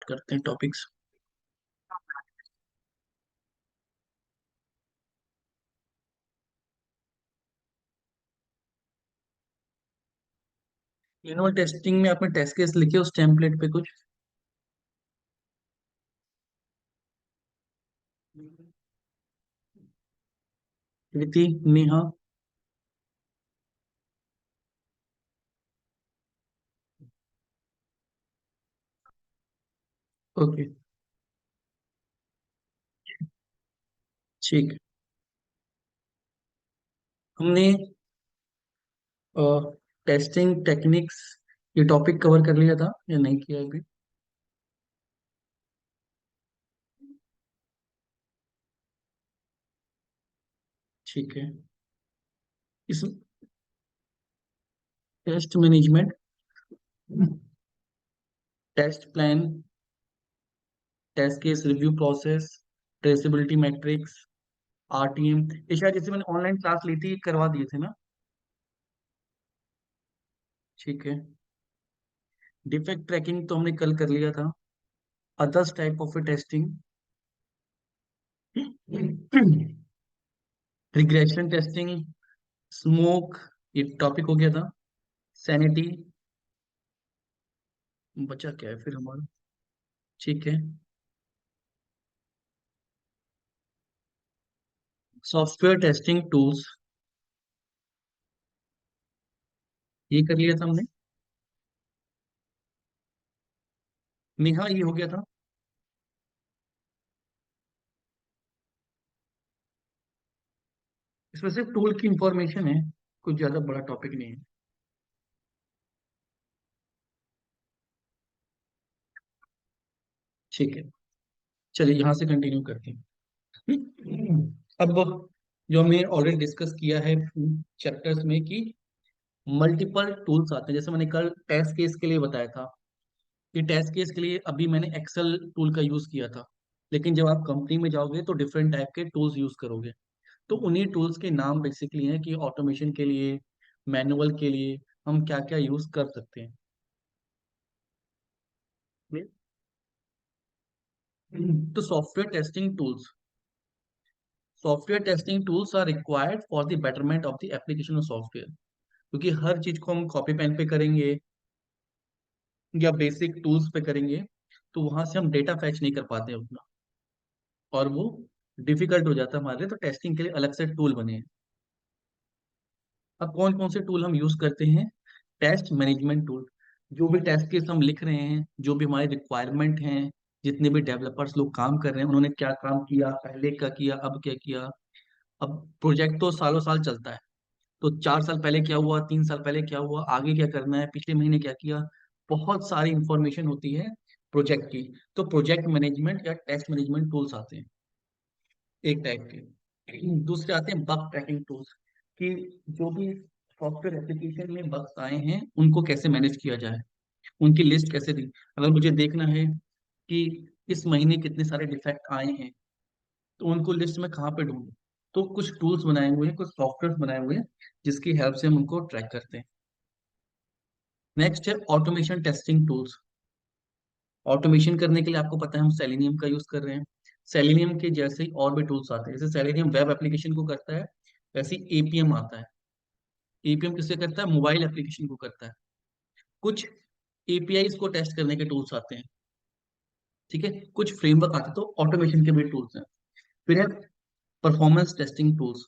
करते हैं topics. Unit testing में आपने टेस्ट केस लिखे उस टेम्पलेट पे कुछ? कृति, नेहा। ओके, ठीक है। हमने टेस्टिंग टेक्निक्स ये टॉपिक कवर कर लिया था या नहीं किया अभी? ठीक है। इस test management, test plan, test case review process, traceability matrix, RTM, ये शायद जैसे मैंने ऑनलाइन क्लास ली थी करवा दिए थे ना? ठीक है। डिफेक्ट ट्रैकिंग तो हमने कल कर लिया था। Others type of testing, regression testing, smoke, ये टॉपिक हो गया था। सैनिटी, बचा क्या है फिर हमारा? ठीक है। सॉफ्टवेयर टेस्टिंग टूल्स, ये कर लिया था हमने। नेहा, ये हो गया था। इसमें सिर्फ टूल की इंफॉर्मेशन है, कुछ ज्यादा बड़ा टॉपिक नहीं है। ठीक है, चलिए यहाँ से कंटिन्यू करते हैं। अब जो हमने ऑलरेडी डिस्कस किया है चैप्टर्स में कि मल्टीपल टूल्स आते हैं, जैसे मैंने कल टेस्ट केस के लिए बताया था कि टेस्ट केस के लिए अभी मैंने एक्सेल टूल का यूज किया था, लेकिन जब आप कंपनी में जाओगे तो डिफरेंट टाइप के टूल्स यूज करोगे। तो उन्हीं टूल्स के नाम बेसिकली हैं कि ऑटोमेशन के लिए, मैनुअल के लिए हम क्या क्या यूज कर सकते हैं। तो software testing tools are required for the betterment of the application of software, क्योंकि हर चीज को हम कॉपी पेन पे करेंगे या बेसिक टूल्स पे करेंगे तो वहां से हम डेटा फैच नहीं कर पाते हैं उतना, और वो डिफिकल्ट हो जाता है हमारे लिए, तो टेस्टिंग के लिए अलग से टूल बने हैं। अब कौन कौन से टूल हम यूज करते हैं? टेस्ट मैनेजमेंट टूल, जो भी टेस्ट केस हम लिख रहे हैं, जो भी हमारी रिक्वायरमेंट हैं, जितने भी डेवलपर्स लोग काम कर रहे हैं उन्होंने क्या काम किया, पहले क्या किया, अब क्या किया। अब प्रोजेक्ट तो सालों साल चलता है, तो 4 साल पहले क्या हुआ, 3 साल पहले क्या हुआ, आगे क्या करना है, पिछले महीने क्या किया, बहुत सारी इंफॉर्मेशन होती है प्रोजेक्ट की। तो प्रोजेक्ट मैनेजमेंट या टेस्ट मैनेजमेंट टूल्स आते हैं एक टाइप के। दूसरे आते हैं बग ट्रैकिंग टूल्स, कि जो भी सॉफ्टवेयर एप्लीकेशन में बग्स आए हैं उनको कैसे मैनेज किया जाए, उनकी लिस्ट कैसे दी। अगर मुझे देखना है कि इस महीने कितने सारे डिफेक्ट आए हैं तो उनको लिस्ट में कहाँ पे ढूंढूं, तो कुछ टूल्स बनाए हुए हैं, कुछ सॉफ्टवेयर बनाए हुए हैं जिसकी हेल्प से हम उनको ट्रैक करते हैं। नेक्स्ट है ऑटोमेशन टेस्टिंग टूल्स। ऑटोमेशन करने के लिए आपको पता है हम सेलेनियम का यूज कर रहे हैं। सेलेनियम के जैसे ही और भी टूल्स आते हैं, जैसे सेलेनियम वेब एप्लीकेशन को करता है, वैसे ही एपीएम आता है। एपीएम किससे करता है? मोबाइल एप्लीकेशन को करता है। कुछ एपीआई को टेस्ट करने के टूल्स आते हैं, ठीक है, कुछ फ्रेमवर्क आते हैं, तो ऑटोमेशन के भी टूल्स हैं। फिर है परफॉर्मेंस टेस्टिंग टूल्स,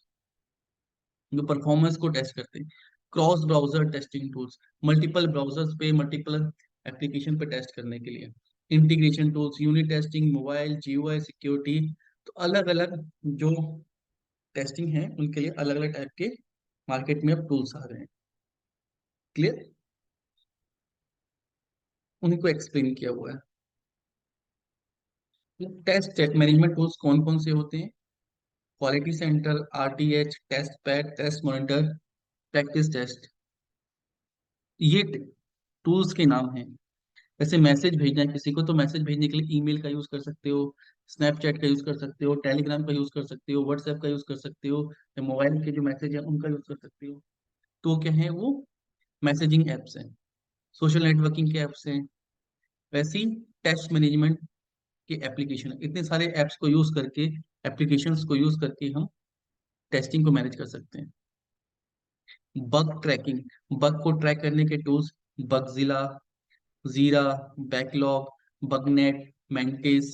जो परफॉर्मेंस को टेस्ट करते हैं। Cross browser testing tools, multiple browsers पे मल्टीपल एप्लीकेशन पे टेस्ट करने के लिए। Integration tools, unit testing, mobile, GUI, security. तो अलग अलग जो टेस्टिंग है उनके लिए अलग अलग टाइप के मार्केट में अब टूल्स आ रहे हैं। क्लियर? उन्हीं को एक्सप्लेन किया हुआ है। टेस्ट मैनेजमेंट टूल्स कौन कौन से होते हैं? Quality center, RTH, test pad, test monitor, practice test, ये टूल्स के नाम हैं। वैसे मैसेज भेजना है किसी को तो मैसेज भेजने के लिए ईमेल का यूज कर सकते हो, स्नैपचैट का यूज कर सकते हो, टेलीग्राम का यूज कर सकते हो, व्हाट्सएप का यूज कर सकते हो, या मोबाइल के जो मैसेज है उनका यूज कर सकते हो। तो क्या है वो? मैसेजिंग एप्स हैं, सोशल नेटवर्किंग के एप्स हैं। वैसे ही टेस्ट मैनेजमेंट के एप्लीकेशन, इतने सारे एप्स को यूज करके, एप्लीकेशंस को यूज करके हम टेस्टिंग को मैनेज कर सकते हैं। बग ट्रैकिंग, बग को ट्रैक करने के टूल्स, बगजिला, जीरा, बैकलॉग, बगनेट, मेंटिस,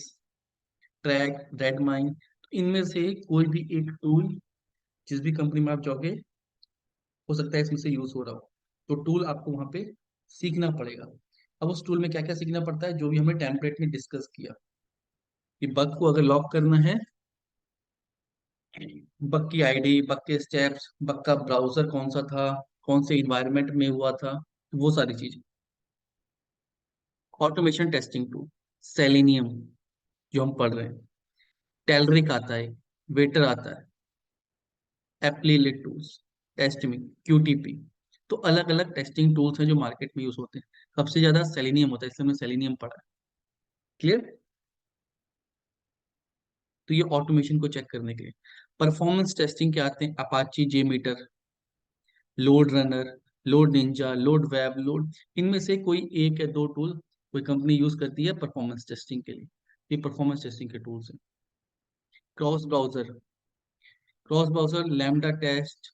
ट्रैक, रेडमाइन। तो इनमें से कोई भी एक टूल जिस भी कंपनी में आप जाओगे, हो सकता है इसमें से यूज हो रहा हो, तो टूल आपको वहां पे सीखना पड़ेगा। अब उस टूल में क्या क्या सीखना पड़ता है, जो भी हमने टेम्पलेट में डिस्कस किया, कि बग को अगर लॉक करना है, बग की आईडी, बग के स्टेप्स, बग का ब्राउजर कौन सा था, कौन से इन्वायरमेंट में हुआ था, वो सारी चीज। ऑटोमेशन टेस्टिंग टूल, सेलेनियम जो हम पढ़ रहे हैं, टेलरिक आता है, वेटर आता है, एप्लीलिट टूल्स, टेस्टमी, क्यूटीपी। तो अलग अलग टेस्टिंग टूल्स हैं जो मार्केट में यूज होते हैं। सबसे ज्यादा सेलेनियम होता है, इसलिए हमने सेलेनियम पढ़ा है। क्लियर? तो ये ऑटोमेशन को चेक करने के लिए। परफॉर्मेंस टेस्टिंग के आते हैं Apache JMeter, load runner, load ninja, load web, load. इनमें से कोई एक या दो टूल कोई कंपनी यूज करती है परफॉर्मेंस टेस्टिंग के लिए। ये परफॉर्मेंस टेस्टिंग के टूल्स हैं। Cross browser, cross browser lambda test,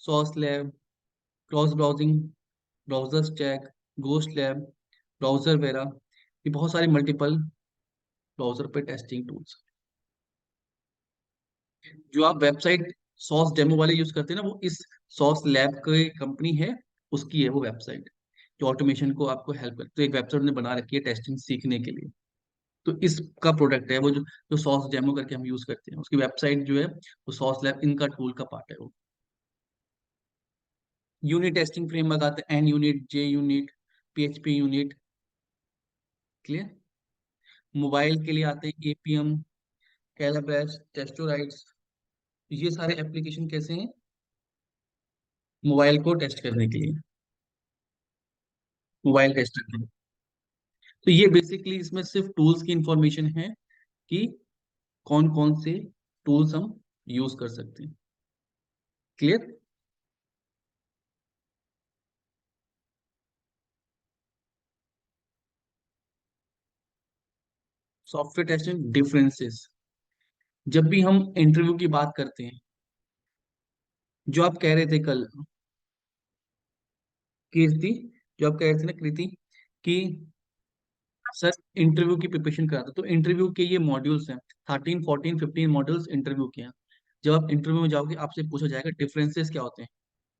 sauce lab, cross browsing, browser stack, ghost lab, browser vera. ये बहुत सारे मल्टीपल ब्राउजर पे टेस्टिंग टूल्स। जो आप वेबसाइट सॉस डेमो वाले यूज करते हैं ना, वो इस सॉस लैब की कंपनी है, उसकी है वो वेबसाइट, जो ऑटोमेशन को आपको हेल्प करती है। तो एक वेबसाइट उन्होंने बना रखी है टेस्टिंग सीखने के लिए। तो इसका प्रोडक्ट है वो, जो जो सॉस डेमो करके हम यूज करते हैं, उसकी वेबसाइट जो है वो सॉस लैब इनका टूल का पार्ट है वो। यूनिट टेस्टिंग फ्रेमवर्क आते हैं, N unit, J unit, PHP unit. Clear? Mobile के लिए आते हैं एपीएम, कैलाब्रेस, टेस्टोराइड्स। ये सारे एप्लीकेशन कैसे हैं, मोबाइल को टेस्ट करने के लिए, मोबाइल टेस्टर के लिए। तो ये बेसिकली इसमें सिर्फ टूल्स की इंफॉर्मेशन है, कि कौन कौन से टूल्स हम यूज कर सकते हैं। क्लियर? सॉफ्टवेयर टेस्टिंग डिफरेंसेस, जब भी हम इंटरव्यू की बात करते हैं, जो आप कह रहे थे कल, कीर्ति, जो आप कह रहे थे ना कृति, कि सर इंटरव्यू की प्रिपरेशन कराते, तो इंटरव्यू के ये मॉड्यूल्स हैं, 13 14 15 मॉड्यूल्स इंटरव्यू के हैं। जब आप इंटरव्यू में जाओगे, आपसे पूछा जाएगा डिफरेंसेस क्या होते हैं।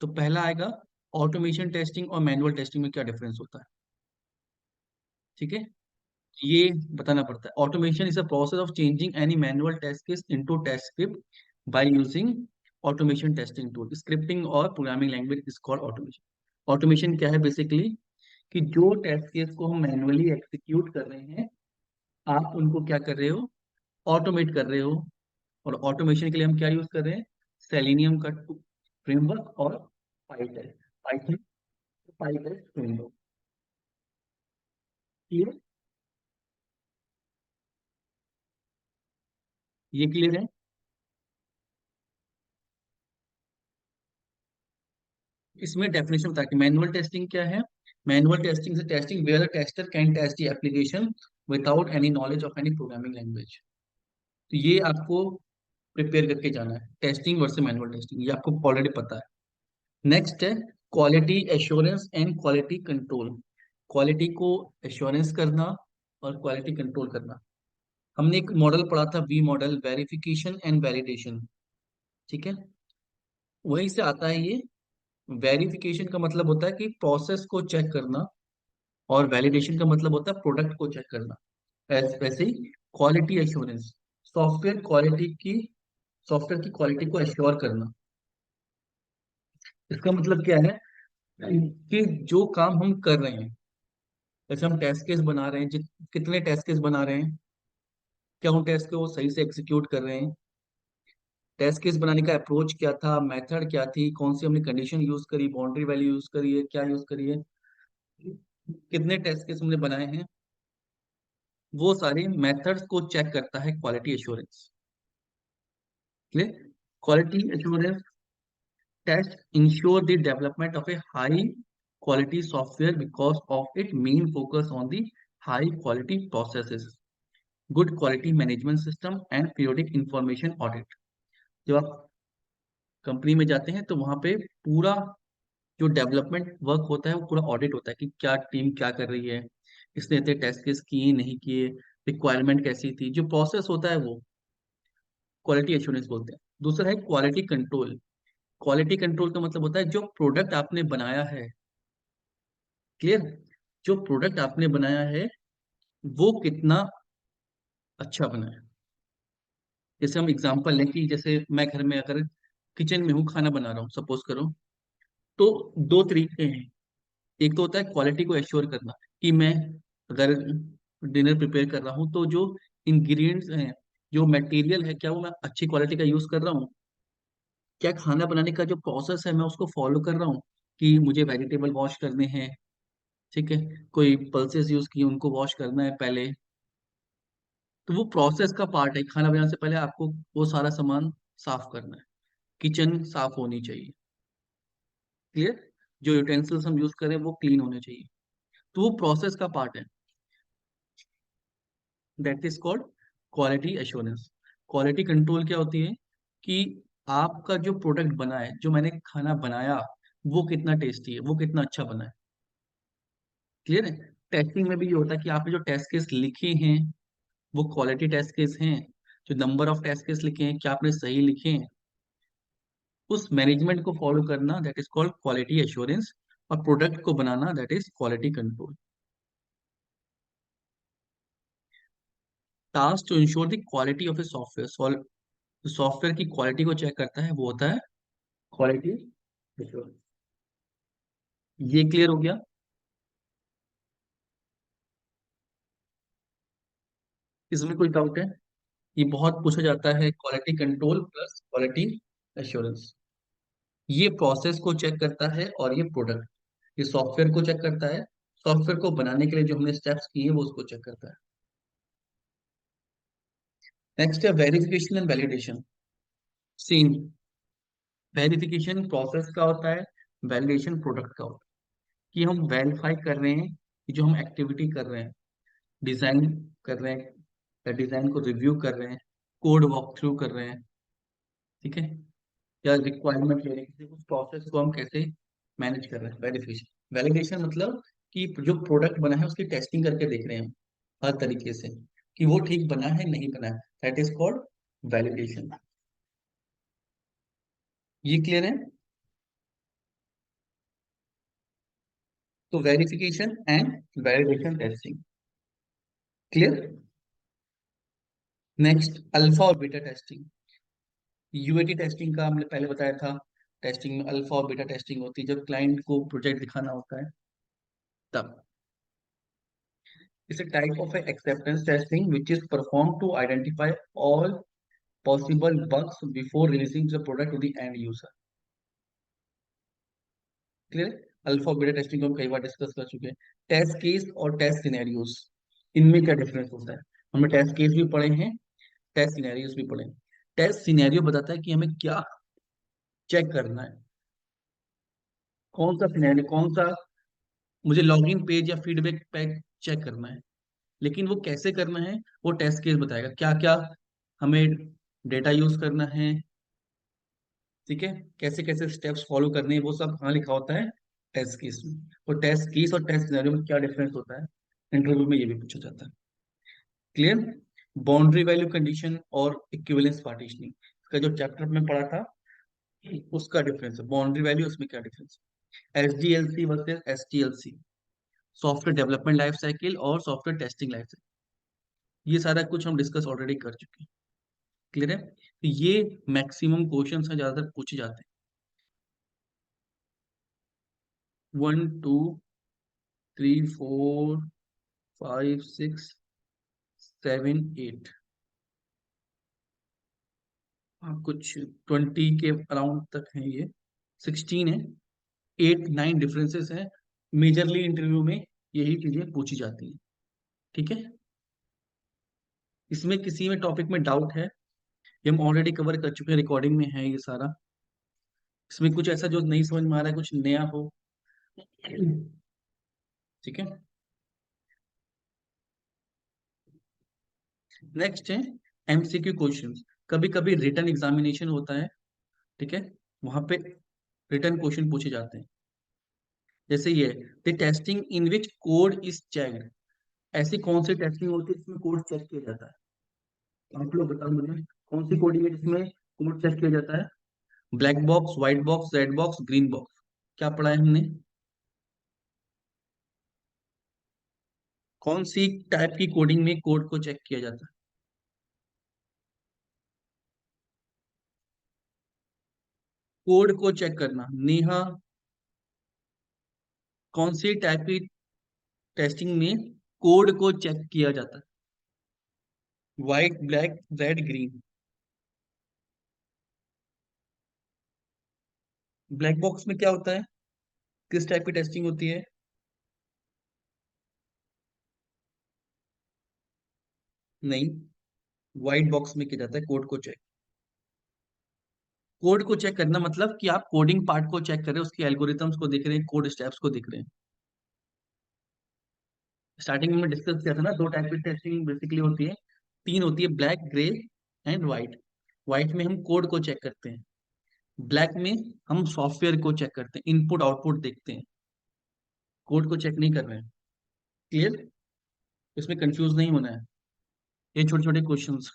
तो पहला आएगा, ऑटोमेशन टेस्टिंग और मैनुअल टेस्टिंग में क्या डिफरेंस होता है। ठीक है, ये बताना पड़ता है। Automation is a process of changing any manual test case into test script by using automation testing tool. Scripting और programming language is called automation. Automation क्या है बेसिकली, कि जो टेस्ट केस को हम मैनुअली एग्जीक्यूट कर रहे हैं, आप उनको क्या कर रहे हो, ऑटोमेट कर रहे हो। और ऑटोमेशन के लिए हम क्या यूज कर रहे हैं, सेलेनियम का फ्रेमवर्क और पाइथन, पाइथन पाइथन फ्रेमवर्क। ये क्लियर है? इसमें डेफिनेशन बता कि मैनुअल टेस्टिंग क्या है। मैनुअल टेस्टिंग से testing where the tester can test the application without any knowledge of any programming language. तो ये आपको प्रिपेयर करके जाना है, टेस्टिंग वर्सेस मैनुअल टेस्टिंग, ये आपको ऑलरेडी पता है। नेक्स्ट है quality assurance and quality control. Quality को एश्योरेंस करना और क्वालिटी कंट्रोल करना। हमने एक मॉडल पढ़ा था, V model, verification and validation. ठीक है, वहीं से आता है ये। वेरिफिकेशन का मतलब होता है कि प्रोसेस को चेक करना, और वैलिडेशन का मतलब होता है प्रोडक्ट को चेक करना। वैसे ही क्वालिटी एश्योरेंस, सॉफ्टवेयर क्वालिटी की, सॉफ्टवेयर की क्वालिटी को एश्योर करना। इसका मतलब क्या है, कि जो काम हम कर रहे हैं, जैसे हम टेस्ट केस बना रहे हैं, कितने टेस्ट केस बना रहे हैं, क्या उन टेस्ट को सही से एग्जीक्यूट कर रहे हैं, टेस्ट केस बनाने का अप्रोच क्या था, मेथड क्या थी, कौन सी हमने कंडीशन यूज करी, बाउंड्री वैल्यू यूज करी है, क्या यूज करी है, कितने टेस्ट केस हमने बनाए हैं, वो सारे मेथड्स को चेक करता है quality assurance. Clear? Quality assurance test ensure the development of a high quality software because of its main focus on the high quality processes, good quality management system and periodic information audit. जब आप company में जाते हैं तो वहां पे पूरा जो डेवलपमेंट वर्क होता है वो पूरा ऑडिट होता है कि क्या टीम क्या कर रही है, इसने इतने टेस्ट केस किए नहीं किए, रिक्वायरमेंट कैसी थी, जो प्रोसेस होता है वो क्वालिटी एश्योरेंस बोलते हैं। दूसरा है क्वालिटी कंट्रोल। क्वालिटी कंट्रोल का मतलब होता है जो प्रोडक्ट आपने बनाया है, क्लियर, जो प्रोडक्ट आपने बनाया है वो कितना अच्छा बना है। जैसे हम एग्जांपल लें कि जैसे मैं घर में अगर किचन में हूँ, खाना बना रहा हूँ सपोज करो, तो दो तरीके हैं। एक तो होता है क्वालिटी को एश्योर करना कि मैं अगर डिनर प्रिपेयर कर रहा हूँ तो जो इंग्रेडिएंट्स हैं, जो मटेरियल है, क्या वो मैं अच्छी क्वालिटी का यूज कर रहा हूँ, क्या खाना बनाने का जो प्रोसेस है मैं उसको फॉलो कर रहा हूँ, कि मुझे वेजिटेबल वॉश करने हैं, ठीक है, कोई पल्सेस यूज किए उनको वॉश करना है पहले। तो वो प्रोसेस का पार्ट है, खाना बनाने से पहले आपको वो सारा सामान साफ करना है, किचन साफ होनी चाहिए, क्लियर, जो यूटेंसिल्स हम यूज करें वो क्लीन होने चाहिए। तो वो प्रोसेस का पार्ट है, that is called quality assurance. Quality control क्या होती है कि आपका जो प्रोडक्ट बना है, जो मैंने खाना बनाया, वो कितना टेस्टी है, वो कितना अच्छा बना है, क्लियर है। टेस्टिंग में भी ये होता है कि आपने जो टेस्ट केस लिखे हैं वो क्वालिटी टेस्ट केस हैं, जो नंबर ऑफ टेस्ट केस लिखे हैं क्या आपने सही लिखे हैं, उस मैनेजमेंट को फॉलो करना that is called quality assurance, और प्रोडक्ट को बनाना that is quality control. Task to ensure the quality of a software, software की क्वालिटी को चेक करता है वो होता है क्वालिटी एश्योरेंस। ये क्लियर हो गया। इसमें कोई डाउट है? ये बहुत पूछा जाता है, quality control plus quality assurance. ये प्रोसेस को चेक करता है और ये प्रोडक्ट, ये सॉफ्टवेयर को चेक करता है, सॉफ्टवेयर को बनाने के लिए जो हमने स्टेप्स किए वो उसको चेक करता है। नेक्स्ट है verification and validation. Same, verification process का होता है, वैलिडेशन प्रोडक्ट का होता है, कि हम वेरीफाई कर रहे हैं कि जो हम एक्टिविटी कर रहे हैं, डिजाइन कर रहे हैं, डिजाइन को रिव्यू कर रहे हैं, कोड वॉक थ्रू कर रहे हैं, ठीक है, या रिक्वायरमेंट ले रहे हैं, किसी उस प्रोसेस को हम कैसे मैनेज कर रहे हैं। वेरिफिकेशन, वैलिडेशन मतलब कि जो प्रोडक्ट बना है उसकी टेस्टिंग करके देख रहे हैं हम हर तरीके से कि वो ठीक बना है नहीं बना है, दैट इज कॉल्ड वैलिडेशन। ये क्लियर है? तो verification and validation testing, clear. Next alpha और बीटा टेस्टिंग। यूएटी टेस्टिंग का हमने पहले बताया था, टेस्टिंग में अल्फा और बीटा टेस्टिंग होती है जब क्लाइंट को प्रोजेक्ट दिखाना होता है तब। It's a type of a acceptance testing which is performed to identify all possible bugs before releasing the product to the end user, clear. Alpha और बीटा टेस्टिंग को हम कई बार डिस्कस कर चुके हैं। टेस्ट केस और टेस्ट सिनेरियोस, इनमें क्या डिफरेंस होता है? हमने टेस्ट केस भी पढ़े हैं, टेस्ट सिनेरियोस भी पढ़े हैं। टेस्ट सिनेरियो बताता है कि हमें क्या चेक करना है, कौन सा सिनेरियो, कौन सा मुझे लॉगिन पेज या फीडबैक पैक चेक करना है, लेकिन वो कैसे करना है वो टेस्ट केस बताएगा, क्या क्या हमें डेटा यूज करना है, ठीक है, कैसे कैसे स्टेप्स फॉलो करने हैं, वो सब कहाँ लिखा होता है? टेस्ट केस में। तो टेस्ट केस और टेस्ट सिनेरियो में क्या डिफरेंस होता है, इंटरव्यू में ये भी पूछा जाता है, क्लियर। बाउंड्री वैल्यू कंडीशन और इक्विवेलेंस पार्टीशनिंग का जो चैप्टर में पढ़ा था उसका डिफरेंस है, बाउंड्री वैल्यू उसमें क्या डिफरेंस है, SDLC versus STLC, software development life cycle और सॉफ्टवेयर टेस्टिंग लाइफ साइकिल, ये सारा कुछ हम डिस्कस ऑलरेडी कर चुके हैं, क्लियर है। तो ये मैक्सिमम क्वेश्चन हैं, ज्यादातर पूछे जाते हैं, 1 2 3 4 5 6 7 8, हाँ कुछ 20 के अराउंड तक है ये, 16 है, 8 9 डिफरेंसेस हैं। मेजरली इंटरव्यू में यही चीजें पूछी जाती हैं, ठीक है। इसमें किसी में टॉपिक में डाउट है, ये हम ऑलरेडी कवर कर चुके हैं, रिकॉर्डिंग में है ये सारा। इसमें कुछ ऐसा जो नहीं समझ में आ रहा है, कुछ नया हो, ठीक है। नेक्स्ट है एमसीक्यू क्वेश्चंस। कभी कभी रिटन एग्जामिनेशन होता है, ठीक है, वहां पे रिटन क्वेश्चन पूछे जाते हैं। जैसे ये, the testing in which code is checked. ऐसी कौन सी टेस्टिंग होती है जिसमें कोड चेक किया जाता है? आप लोग बताओ मुझे, कौन सी कोडिंग है जिसमें कोड चेक किया जाता है? Black box, white box, red box, green box, क्या पढ़ा है हमने? कौन सी टाइप की कोडिंग में कोड को चेक किया जाता है? कोड को चेक करना, नेहा, कौन सी टाइप की टेस्टिंग में कोड को चेक किया जाता है? White, black, red, green. Black box में क्या होता है? किस टाइप की टेस्टिंग होती है? नहीं, व्हाइट बॉक्स में किया जाता है कोड को चेक। कोड को चेक करना मतलब कि आप कोडिंग पार्ट को चेक कर रहे हैं, उसके एल्गोरिथम्स को देख रहे हैं, कोड स्टेप्स को देख रहे हैं। स्टार्टिंग में डिस्कस किया था ना, दो टाइप की टेस्टिंग बेसिकली होती है, तीन होती है, black, grey and white. White में हम कोड को चेक करते हैं, ब्लैक में हम सॉफ्टवेयर को चेक करते हैं, इनपुट आउटपुट देखते हैं, कोड को चेक नहीं कर रहे हैं। क्लियर? इसमें कंफ्यूज नहीं होना है, ये छोटे छोटे क्वेश्चंस।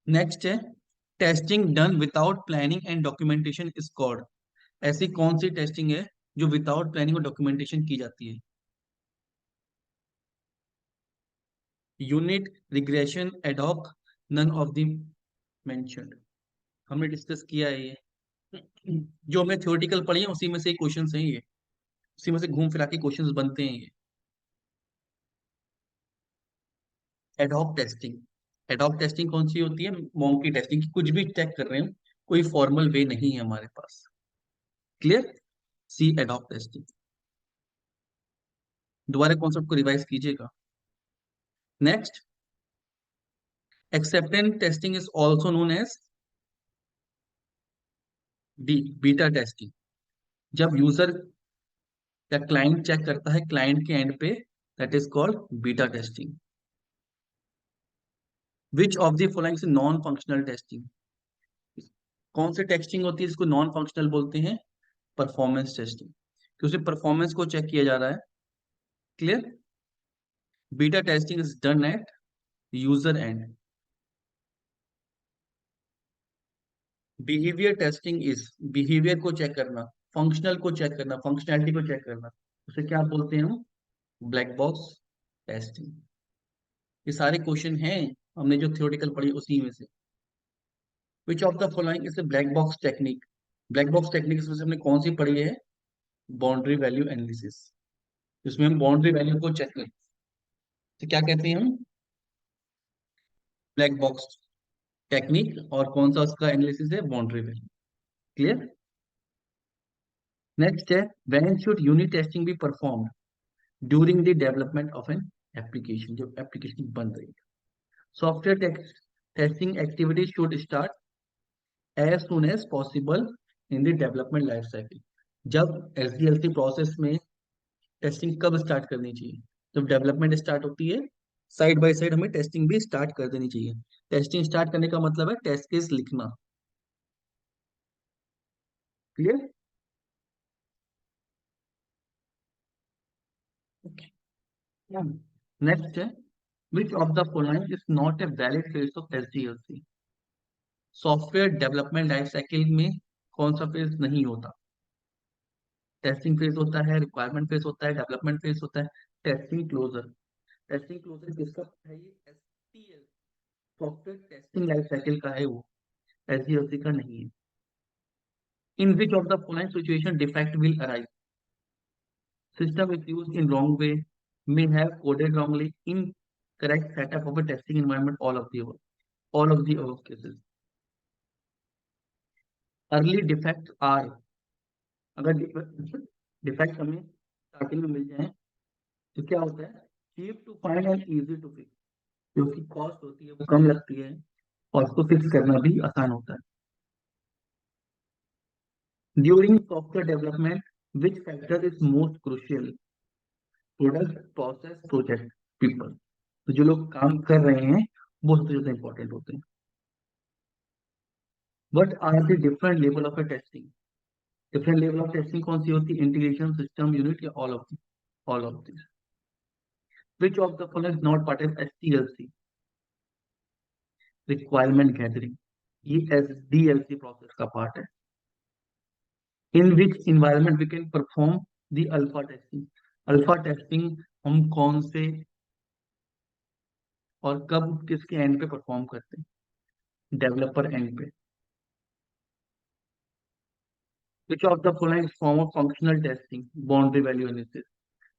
नेक्स्ट है testing done without planning and documentation is called. ऐसी कौन सी टेस्टिंग है जो विदाउट प्लानिंग और डॉक्यूमेंटेशन की जाती है? Unit, regression, ad hoc, none of the mentioned. हमने डिस्कस किया है ये, जो हमने थ्योरेटिकल पढ़ी है उसी में से क्वेश्चन हैं ये, उसी में से घूम फिरा के क्वेश्चंस बनते हैं ये। एडॉक टेस्टिंग, एडॉक टेस्टिंग कौन सी होती है? मॉन्की टेस्टिंग, कुछ भी चेक कर रहे हैं, कोई फॉर्मल वे नहीं है हमारे पास। क्लियर? See ad hoc testing. दोबारा कॉन्सेप्ट को रिवाइज कीजिएगा। Next, acceptance testing is also known as D, beta testing. जब यूजर या क्लाइंट चेक करता है क्लाइंट के एंड पे, that is called beta testing. Which of the following is non functional testing. कौन सी टेस्टिंग होती है जिसको नॉन फंक्शनल बोलते हैं? परफॉर्मेंस टेस्टिंग, क्योंकि परफॉर्मेंस को चेक किया जा रहा है। Clear? Beta testing is done at user and. Behaviour testing is, behaviour को चेक करना, फंक्शनल को चेक करना, फंक्शनैलिटी को चेक करना, उसे क्या बोलते हैं हम? Black box testing. ये सारे क्वेश्चन हैं, हमने जो थ्योरेटिकल पढ़ी उसी में से। विच of the following is black box technique. Black box technique इसमें से हमने कौन सी पढ़ी है? बाउंड्री वैल्यू एनालिसिस, जिसमें हम बाउंड्री वैल्यू को चेक करते हैं, तो क्या कहते हैं हम? Black box technique. और कौन सा उसका एनालिसिस है? Boundary value. क्लियर? नेक्स्ट है, when should unit testing be performed? During the development of an application, जब एप्लीकेशन बन रही है। Software testing activity should start as soon as possible in the development life cycle. जब SDLC process में testing कब start करनी चाहिए? जब डेवलपमेंट स्टार्ट होती है, साइड बाय साइड हमें टेस्टिंग भी स्टार्ट कर देनी चाहिए। टेस्टिंग स्टार्ट करने का मतलब है टेस्ट केस लिखना। क्लियर? नेक्स्ट है, विच of the following is not a valid phase of SDLC. Software development life cycle में कौन सा फेज नहीं होता? टेस्टिंग फेज होता है, रिक्वायरमेंट फेज होता है, डेवलपमेंट फेज होता है, टेस्टिंग क्लोजर। टेस्टिंग क्लोजर किसका है? ये STL, software testing life cycle का है वो, एसडीएलसी का नहीं है। In which of the following situation defect will arise? System is used in wrong way, may have coded wrongly, incorrect setup of a testing environment, all of the above cases. Early defects are, अगर defect हमें starting में मिल जाए तो क्या होता है? Cheap to find and easy to fix, क्योंकि कॉस्ट होती है वो कम लगती है और उसको फिक्स करना भी आसान होता है। During software development which factor is most crucial? Product, process, project, people. तो जो लोग काम कर रहे हैं वो सबसे ज्यादा इंपॉर्टेंट होते हैं। But are the different level of testing? Different level of testing कौन सी होती है? इंटीग्रेशन, सिस्टम, यूनिट, या all of this? Which of the following is not part of STLC? Requirement gathering, ये एसडीएलसी प्रोसेस का part है। In which environment we can perform the alpha testing? Alpha testing हम कौन से और कब किसके एंड पे परफॉर्म करते हैं? डेवलपर एंड पे। विच of the following form of functional testing? Boundary value analysis,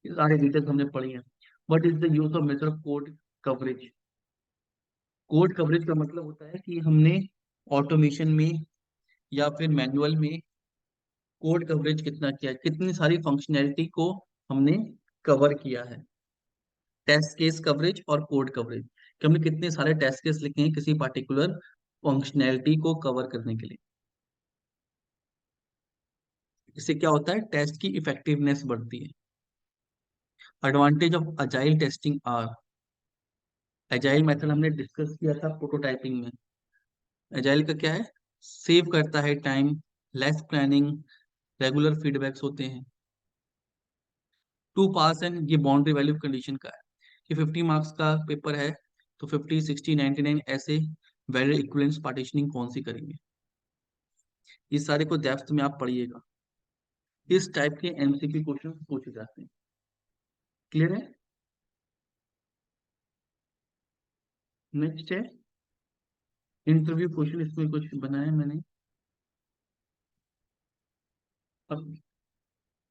ये सारी डिटेल्स हमने पढ़ी है। What is the use of method of code coverage? Code coverage का मतलब होता है कि हमने ऑटोमेशन में या फिर मैनुअल में कोड कवरेज कितना किया है, कितनी सारी फंक्शनैलिटी को हमने कवर किया है। टेस्ट केस कवरेज और कोड कवरेज, कि हमने कितने सारे टेस्ट केस लिखे हैं किसी पर्टिकुलर फंक्शनैलिटी को कवर करने के लिए। इससे क्या होता है? टेस्ट की इफेक्टिवनेस बढ़ती है। Advantage of agile testing are, agile method हमने डिस्कस किया था प्रोटोटाइपिंग में। एजाइल का क्या है? सेव करता है time, less planning, regular feedbacks होते हैं। टू पास एंड, ये बाउंड्री वैल्यू कंडीशन का है कि 50 मार्क्स का पेपर है तो 50, 60, 99 ऐसे वैलिड इक्विवेलेंस पार्टीशनिंग कौन सी करेंगे। इस सारे को डेप्थ में आप पढ़िएगा। इस टाइप के एमसीक्यू क्वेश्चन पूछे जाते हैं। क्लियर है? नेक्स्ट है इंटरव्यू क्वेश्चन, इसमें कुछ बनाया है मैंने। अब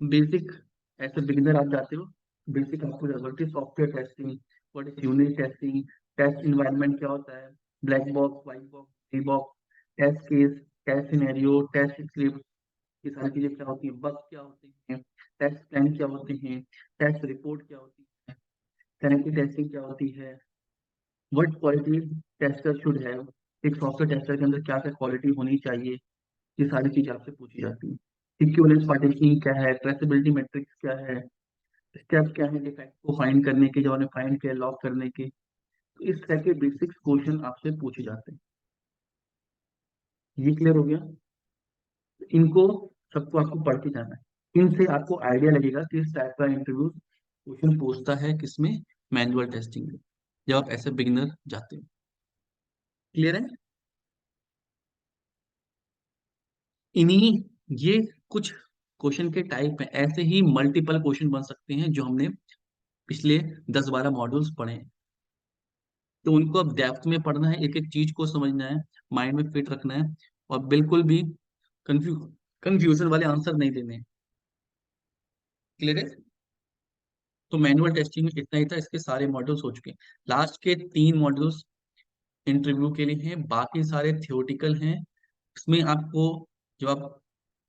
बेसिक, ऐसे बिगिनर आप जाते हो, बेसिक आपको what is software testing, what is unit testing, test environment क्या होता है, black box, white box, grey box, test case, test scenario, test script, ये सारी चीजें क्या होती हैं, बग क्या होते हैं, टेस्ट प्लान क्या होते हैं, टेस्ट रिपोर्ट क्या होती है, सैनिटरी टेस्टिंग क्या होती है, what quality tester should have, एक सॉफ्टवेयर टेस्टर के अंदर क्या क्या क्वालिटी होनी चाहिए, ये सारी चीजें आपसे पूछी जाती हैं। इक्विवेलेंस पार्टीशनिंग क्या है, ट्रेसेबिलिटी मैट्रिक्स क्या है, स्टेप क्या है डिफेक्ट को फाइंड करने के, जब हमने फाइंड किया लॉक करने के। तो इस तरह के बेसिक्स क्वेश्चन आपसे पूछे जाते हैं। ये क्लियर हो गया? तो इनको सबको आपको पढ़ के जाना है, इनसे आपको आइडिया लगेगा कि इस टाइप का इंटरव्यू क्वेश्चन पूछता है किसमें, मैनुअल टेस्टिंग में, जब आप ऐसे बिगिनर जाते हो। क्लियर है? इन्हीं, ये कुछ क्वेश्चन के टाइप हैं, ऐसे ही मल्टीपल क्वेश्चन बन सकते हैं जो हमने पिछले 10-12 मॉड्यूल्स पढ़े हैं। तो उनको अब डेप्थ में पढ़ना है, एक एक चीज को समझना है, माइंड में फिट रखना है, और बिल्कुल भी कंफ्यू कंफ्यूजन वाले आंसर नहीं देने हैं। क्लियर है? तो मैनुअल टेस्टिंग में इतना ही था, इसके सारे मॉड्यूल्स हो चुके हैं। लास्ट के 3 मॉड्यूल्स इंटरव्यू के लिए हैं, बाकी सारे थियोटिकल हैं। इसमें आपको, जब आप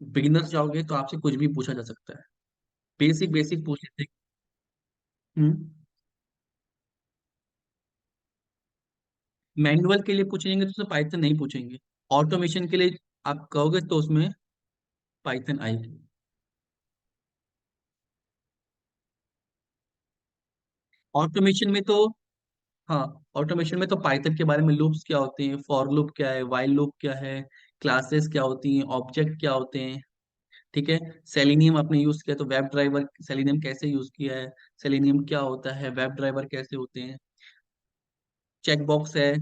बिगिनर्स जाओगे तो आपसे कुछ भी पूछा जा सकता है, बेसिक बेसिक पूछ लेते हैं। मैनुअल के लिए पूछेंगे तो उसमें पाइथन नहीं पूछेंगे। ऑटोमेशन के लिए आप कहोगे तो उसमें पाइथन आएगी। ऑटोमेशन में तो, हाँ, ऑटोमेशन में तो पाइथन के बारे में, लूप्स क्या होते हैं, फॉर लूप क्या है, व्हाइल लूप क्या है, क्लासेस क्या होती हैं, ऑब्जेक्ट क्या होते हैं। ठीक है? सेलेनियम आपने यूज किया तो वेब ड्राइवर सेलेनियम कैसे यूज किया है, सेलेनियम क्या होता है, वेब ड्राइवर कैसे होते हैं, चेक बॉक्स है,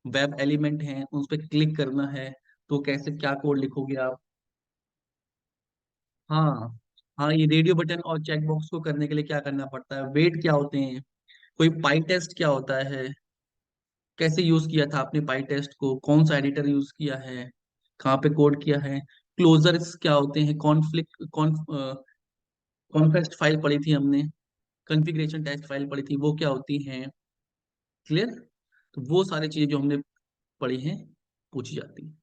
वेब एलिमेंट है, उस पर क्लिक करना है तो कैसे क्या कोड लिखोगे आप। हाँ, हाँ, ये रेडियो बटन और चेक बॉक्स को करने के लिए क्या करना पड़ता है, वेट क्या होते हैं, कोई पाई टेस्ट क्या होता है, कैसे यूज किया था आपने पाई टेस्ट को, कौन सा एडिटर यूज किया है, कहाँ पे कोड किया है, क्लोजर्स क्या होते हैं, कॉन्फ्लिक्ट कॉन्फेस्ट फाइल पढ़ी थी हमने, कॉन्फ़िगरेशन टेस्ट फाइल पढ़ी थी, वो क्या होती हैं। क्लियर? तो वो सारी चीजें जो हमने पढ़ी हैं पूछी जाती हैं।